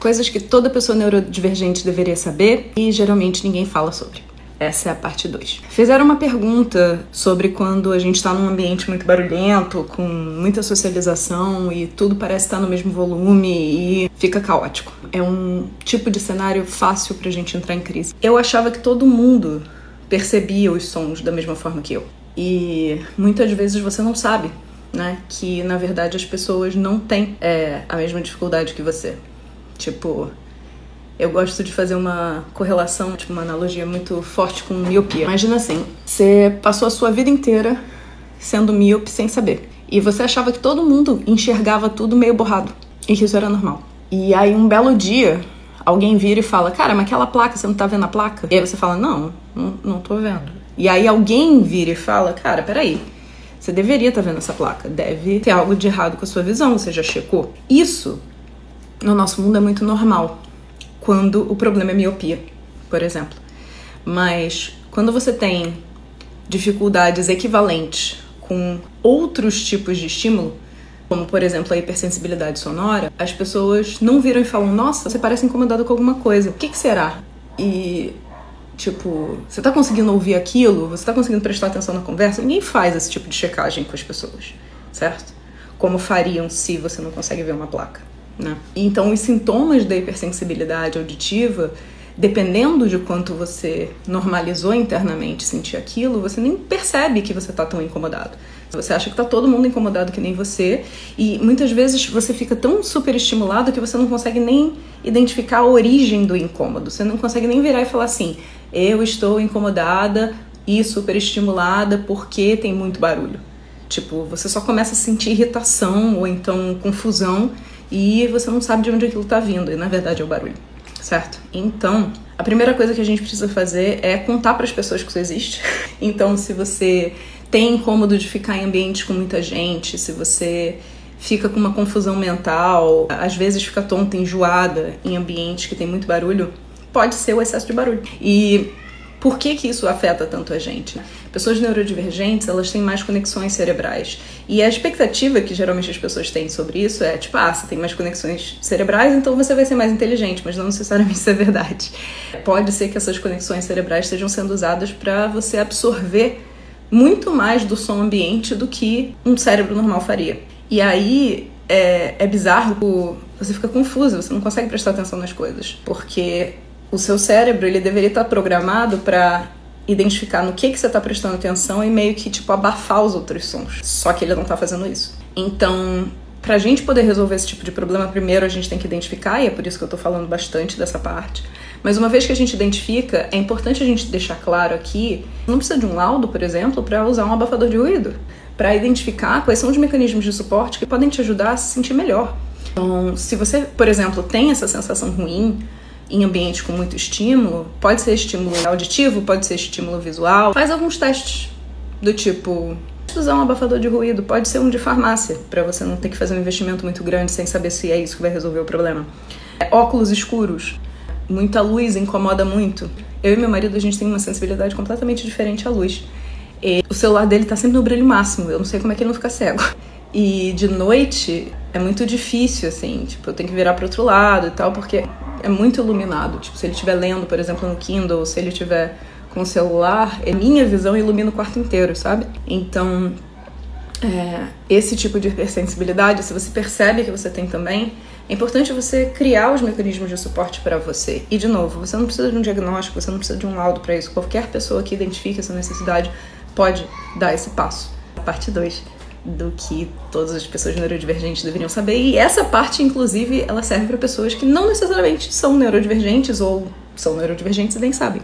coisas que toda pessoa neurodivergente deveria saber e geralmente ninguém fala sobre. Essa é a parte 2. Fizeram uma pergunta sobre quando a gente está num ambiente muito barulhento, com muita socialização e tudo parece estar no mesmo volume e fica caótico. É um tipo de cenário fácil pra gente entrar em crise. Eu achava que todo mundo percebia os sons da mesma forma que eu. E muitas vezes você não sabe, né? Que na verdade as pessoas não têm a mesma dificuldade que você. Tipo, eu gosto de fazer uma correlação, tipo uma analogia muito forte com miopia. Imagina assim, você passou a sua vida inteira sendo míope sem saber. E você achava que todo mundo enxergava tudo meio borrado. E que isso era normal. E aí um belo dia, alguém vira e fala, cara, mas aquela placa, você não tá vendo a placa? E aí você fala, não tô vendo. E aí alguém vira e fala, cara, peraí, você deveria estar vendo essa placa. Deve ter algo de errado com a sua visão, você já checou? Isso, no nosso mundo, é muito normal. Quando o problema é miopia, por exemplo. Mas quando você tem dificuldades equivalentes com outros tipos de estímulo, como por exemplo a hipersensibilidade sonora, as pessoas não viram e falam, nossa, você parece incomodado com alguma coisa, o que será? E tipo, você tá conseguindo ouvir aquilo? Você tá conseguindo prestar atenção na conversa? Ninguém faz esse tipo de checagem com as pessoas, certo? Como fariam se você não consegue ver uma placa. Né? Então os sintomas da hipersensibilidade auditiva, dependendo de quanto você normalizou internamente sentir aquilo, você nem percebe que você está tão incomodado. Você acha que está todo mundo incomodado que nem você, e muitas vezes você fica tão super estimulado que você não consegue nem identificar a origem do incômodo. Você não consegue nem virar e falar assim, eu estou incomodada e super estimulada porque tem muito barulho. Tipo, você só começa a sentir irritação ou então confusão e você não sabe de onde aquilo tá vindo, e na verdade é o barulho, certo? Então, a primeira coisa que a gente precisa fazer é contar para as pessoas que isso existe. Então, se você tem incômodo de ficar em ambientes com muita gente, se você fica com uma confusão mental, às vezes fica tonta, enjoada em ambientes que tem muito barulho, pode ser o excesso de barulho. E por que isso afeta tanto a gente? Pessoas neurodivergentes, elas têm mais conexões cerebrais. E a expectativa que geralmente as pessoas têm sobre isso é, tipo, você tem mais conexões cerebrais, então você vai ser mais inteligente, mas não necessariamente isso é verdade. Pode ser que essas conexões cerebrais estejam sendo usadas para você absorver muito mais do som ambiente do que um cérebro normal faria. E aí é bizarro, você fica confuso, você não consegue prestar atenção nas coisas, porque o seu cérebro, ele deveria estar programado para identificar no que você está prestando atenção e meio que, tipo, abafar os outros sons. Só que ele não está fazendo isso. Então, pra gente poder resolver esse tipo de problema, primeiro a gente tem que identificar, e é por isso que eu tô falando bastante dessa parte. Mas uma vez que a gente identifica, é importante a gente deixar claro aqui, não precisa de um laudo, por exemplo, para usar um abafador de ruído, para identificar quais são os mecanismos de suporte que podem te ajudar a se sentir melhor. Então, se você, por exemplo, tem essa sensação ruim em ambiente com muito estímulo, pode ser estímulo auditivo, pode ser estímulo visual, faz alguns testes do tipo, usar um abafador de ruído, pode ser um de farmácia, para você não ter que fazer um investimento muito grande sem saber se é isso que vai resolver o problema. Óculos escuros, muita luz incomoda muito. Eu e meu marido, a gente tem uma sensibilidade completamente diferente à luz. E o celular dele tá sempre no brilho máximo, eu não sei como é que ele não fica cego. E de noite é muito difícil, assim, tipo, eu tenho que virar pro outro lado e tal, porque é muito iluminado. Tipo, se ele estiver lendo, por exemplo, no Kindle, ou se ele estiver com o celular, minha visão ilumina o quarto inteiro, sabe? Então, esse tipo de hipersensibilidade, se você percebe que você tem também, é importante você criar os mecanismos de suporte para você. E, de novo, você não precisa de um diagnóstico, você não precisa de um laudo para isso. Qualquer pessoa que identifique essa necessidade pode dar esse passo. Parte 2. Do que todas as pessoas neurodivergentes deveriam saber. E essa parte, inclusive, ela serve para pessoas que não necessariamente são neurodivergentes ou são neurodivergentes e nem sabem.